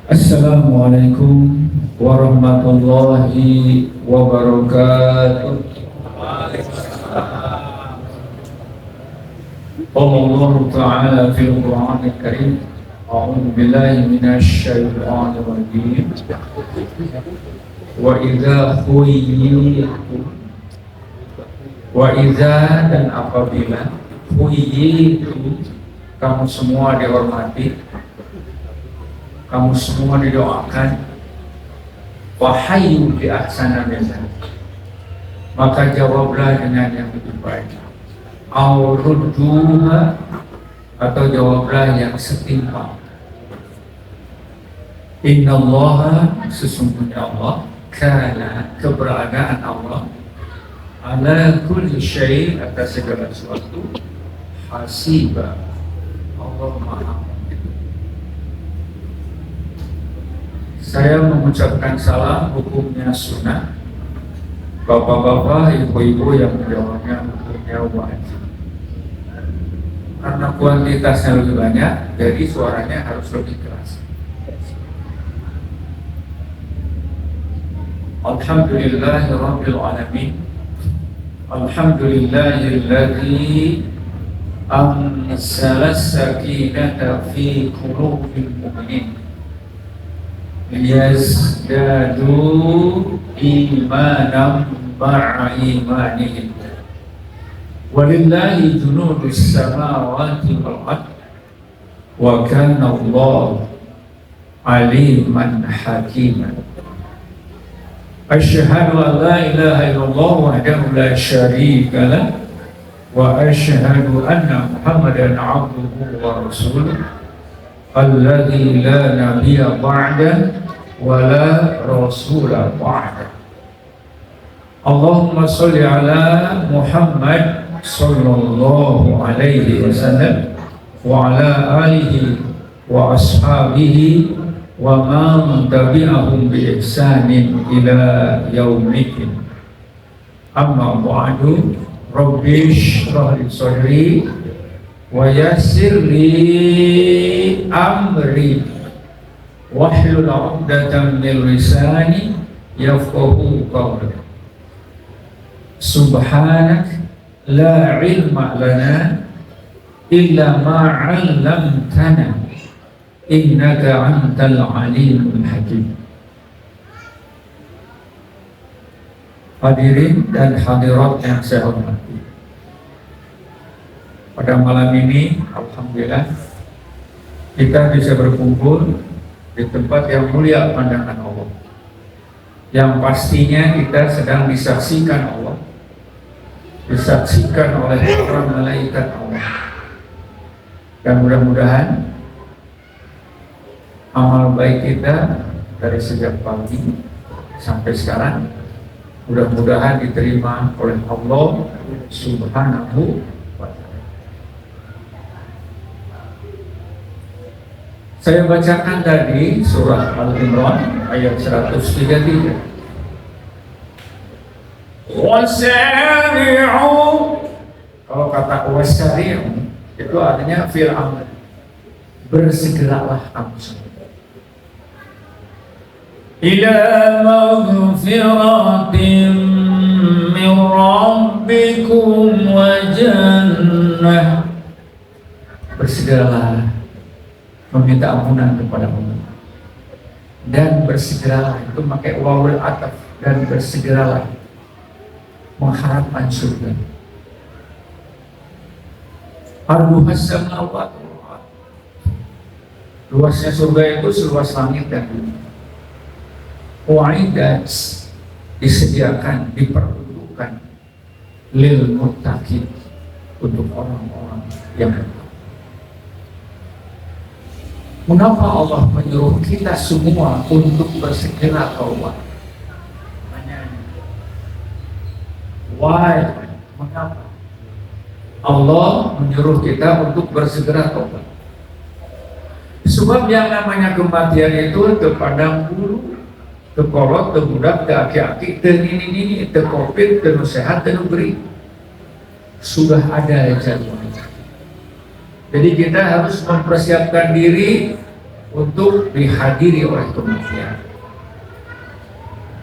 Assalamualaikum warahmatullahi wabarakatuh. Allah Ta'ala fil Qur'anil Karim. A'udzu billahi minasy syaithanir rajim. Wa idza khuyyitum wa idza dan apabila khuyyitum kamu semua dihormati, kamu semua didoakan, wahyu bi ahsana minha, maka jawablah dengan yang lebih baik, au rudduha, atau jawablah yang setimpal. Innallaha, sesungguhnya Allah, kana, keberadaan Allah, ala kulli syai', atas segala sesuatu, hasiba, Allah Maha. Saya mengucapkan salam, hukumnya sunnah. Bapak-bapak, ibu-ibu yang menjawabnya hukumnya wajib. Karena kuantitasnya lebih banyak, jadi suaranya harus lebih keras. Alhamdulillahirabbil alamin. Alhamdulillahilladzi anzala as-sakinata fi qulubil mu'minin liyazdadu imanan ma'a imanihim. Walillahi junudus samawati wal ard wa kana Allah aliman hakiman. Asyhadu an la ilaha illallah wahdahu la syarika lah wa asyhadu anna Muhammadan abduhu wa rasuluh alladzi la nabiyya ba'da wa la rasula ba'da. Allahumma sholli ala Muhammad sallallahu alaihi wasallam wa ala alihi wa ashabihi wa man tabi'ahum bi ihsanin ila yaumil. Amma ba'du, rabbi shrah li sadri wa yassir li amri wahlul 'uqdatam min lisani yafqahu qawli. Subhanak la ilma lana illa ma 'allamtana innaka antal alimul hakim. Hadirin dan hadirat yang saya hormati, pada malam ini alhamdulillah kita bisa berkumpul di tempat yang mulia pandangan Allah, yang pastinya kita sedang disaksikan Allah, disaksikan oleh para malaikat Allah. Dan mudah-mudahan amal baik kita dari sejak pagi sampai sekarang mudah-mudahan diterima oleh Allah Subhanahu wa ta'ala. Saya bacakan tadi surah Al-Imran ayat 133. Wasari'u, kalau kata wasari'u itu artinya fil amr, bersegeralah kamu semua ila maghfiratin min rabbikum wa jannah, bersegeralah meminta ampunan kepada Allah, dan bersegeralah itu pakai wawul ataf, dan bersegeralah mengharapkan surga. Arduhas samawati wal ard, luasnya surga itu seluas langit dan bumi. Wa'idat, disediakan, diperuntukkan lil muttaqin, untuk orang-orang yang bertakwa. Mengapa Allah menyuruh kita semua untuk bersegera taubat? Why? Mengapa Allah menyuruh kita untuk bersegera taubat? Sebab yang namanya kematian itu terpandang bulu, tekolot, tebudak, teaki-aki, tenini-nini, tekopit, tenusehat, tenuberi. Sudah ada jadwalnya. Jadi kita harus mempersiapkan diri untuk dihadiri oleh kematian.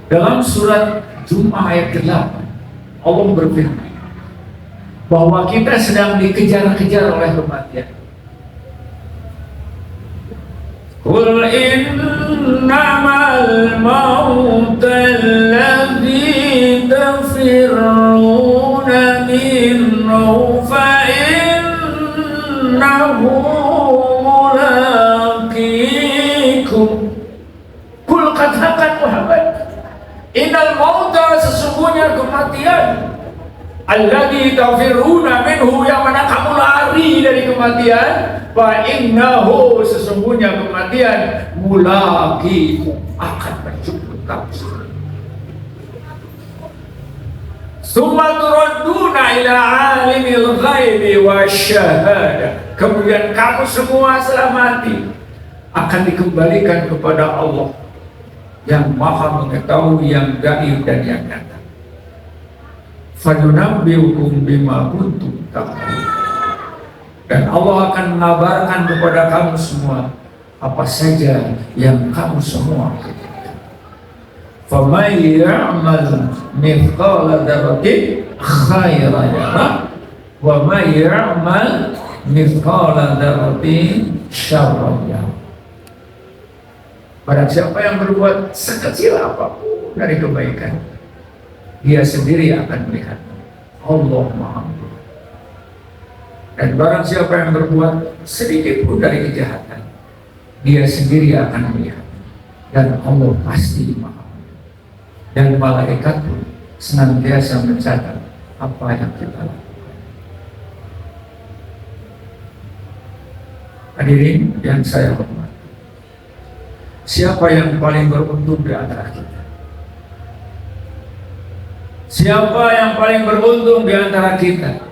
Dalam surat Jum'ah ayat ke-8, Allah berfirman bahwa kita sedang dikejar-kejar oleh kematian. Qul innamal mautal ladzi tafirruna minhu fa innahu mulaqikum. Qul katakan Muhammad, innal mauta, sesungguhnya kematian, alladzi tafirruna minhu, yang mana kamu lari dari kematian, fa innahu, sesungguhnya kematian, mulaqikum, akan menjemput kamu. Summa turadduna ila alimil ghaibi wasyahadah, kemudian kamu semua setelah mati akan dikembalikan kepada Allah yang maha mengetahui yang gaib dan yang nyata. Fayunabbiukum bima kuntum ta'malun, dan Allah akan mengabarkan kepada kamu semua apa saja yang kamu semua kerjakan. Faman ya'mal mithqala dzarratin khairan yarah wa man ya'mal mithqala dzarratin syarran yarah. Barang siapa yang berbuat sekecil apapun dari kebaikan, dia sendiri akan melihat. Allah Maha Melihat. Dan barang siapa yang berbuat sedikit pun dari kejahatan, dia sendiri akan melihat. Dan Allah pasti Maha Melihat. Dan malaikat pun senantiasa mencatat apa yang kita lakukan. Hadirin yang saya hormati, siapa yang paling beruntung di antara kita? Siapa yang paling beruntung di antara kita?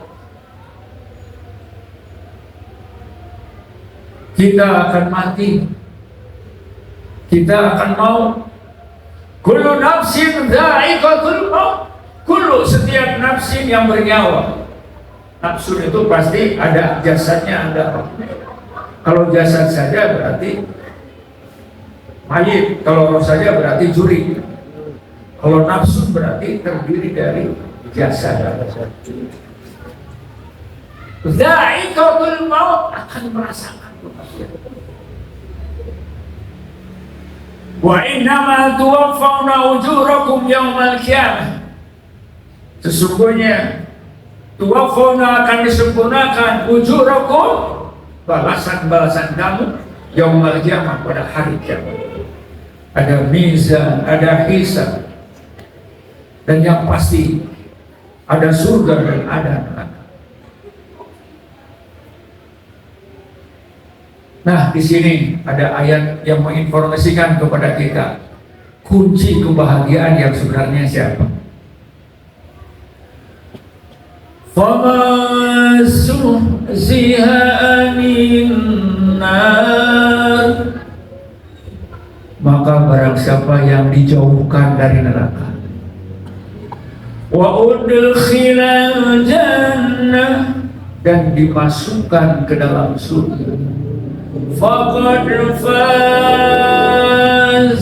Kita akan mati, kita akan mau. Kullu nafsin dha'iqatul maut. Kullu, setiap nafsin yang bernyawa. Nafsu itu pasti ada jasadnya, ada rohnya. Kalau jasad saja berarti mayit, kalau roh saja berarti juri. Kalau nafsu berarti terdiri dari jasad. Dha'iqatul maut, akan merasakan kematian. Wa innama tuwaffawna ujurakum yaumal qiyamah, sesungguhnya tuwaffawna, akan disempurnakan, ujurakum, balasan-balasan kamu, yaumal qiyamah, pada hari kiamat. Ada mizan, ada hisab, dan yang pasti ada surga dan ada neraka. Nah, di sini ada ayat yang menginformasikan kepada kita kunci kebahagiaan yang sebenarnya siapa? Faman zuhziha 'anil nar, maka barang siapa yang dijauhkan dari neraka, wa udkhilal jannah, dan dimasukkan ke dalam surga, faqad faz,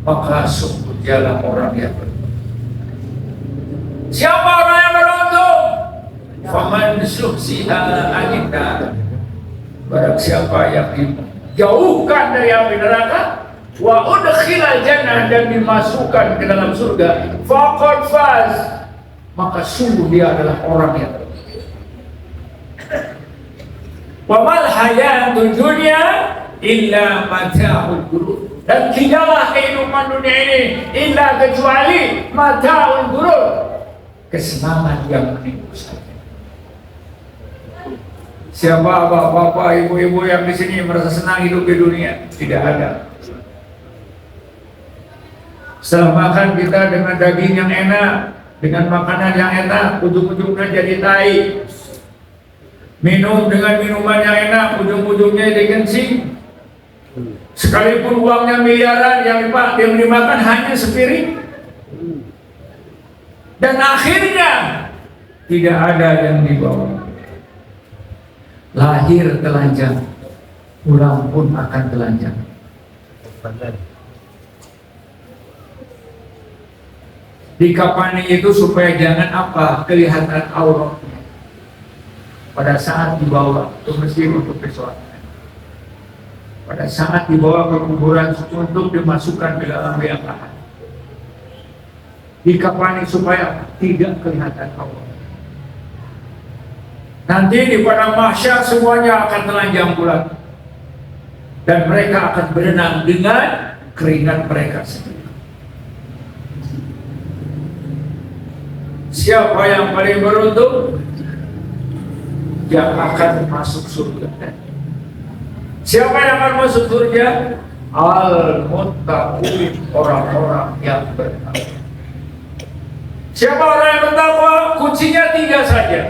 maka sungguh dialah orang yang beruntung. Siapa orang yang beruntung? Faman zuhziha 'anil nar, barang siapa yang dijauhkan dari api neraka, wa udkhilal jannah, dan dimasukkan ke dalam surga, faqad faz, maka sungguh dia adalah orang yang beruntung. Wa mal hayatud dunya illa mata'ul ghurur, dan tidaklah kehidupan dunia ini illa kecuali mata'ul ghurur, kesenangan yang menipu saja. Siapa bapak-bapak, ibu-ibu yang di sini merasa senang hidup di dunia? Tidak ada. Setelah makan kita dengan daging yang enak, dengan makanan yang enak, ujung-ujungnya jadi tai. Minum dengan minuman yang enak, ujung-ujungnya jadi kencing. Sekalipun uangnya miliaran, yang dimakan hanya sepiring. Dan akhirnya tidak ada yang dibawa. Lahir telanjang, pulang pun akan telanjang. Dikafani itu supaya jangan apa, kelihatan auratnya pada saat dibawa ke masjid untuk disolatkan, pada saat dibawa ke kuburan untuk dimasukkan ke dalam liang lahat. Dikafani supaya tidak kelihatan aurat. Nanti di padang mahsyar semuanya akan telanjang bulat, dan mereka akan berenang dengan keringat mereka sendiri. Siapa yang paling beruntung? Yang akan masuk surga. Siapa yang akan masuk surga? Al-muttaqun, orang-orang yang bertakwa. Siapa orang yang bertakwa? Kuncinya 3 saja.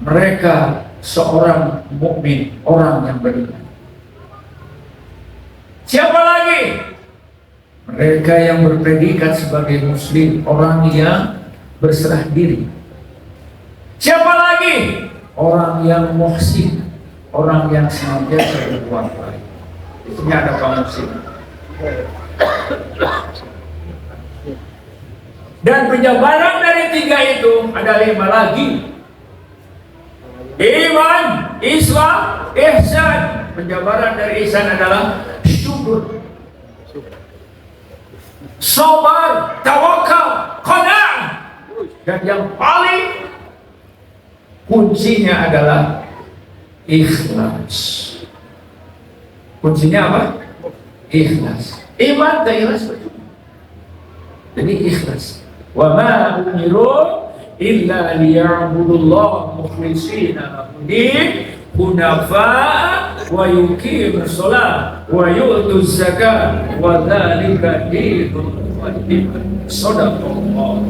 Mereka seorang mukmin, orang yang beriman. Siapa lagi? Mereka yang berpredikat sebagai muslim, orang yang berserah diri. Siapa lagi? Orang yang muhsin, orang yang senantiasa berbuat baik. Ini ada kaum muslim. Dan penjabaran dari 3 itu ada 5 lagi. Iman, Islam, ihsan. Penjabaran dari ihsan adalah syukur, sabar, tawakal, qanaah. Dan yang paling kuncinya adalah ikhlas. Kuncinya apa? Ikhlas. Iman dan ikhlas berjumpa. Jadi ikhlas. Wa ma umiru illa liya'budullaha mukhlishina lahu-d-din hunafa wa yuqimus shalah wa yu'tuz zakat wa dzalika dinul qayyim. Shadaqallah.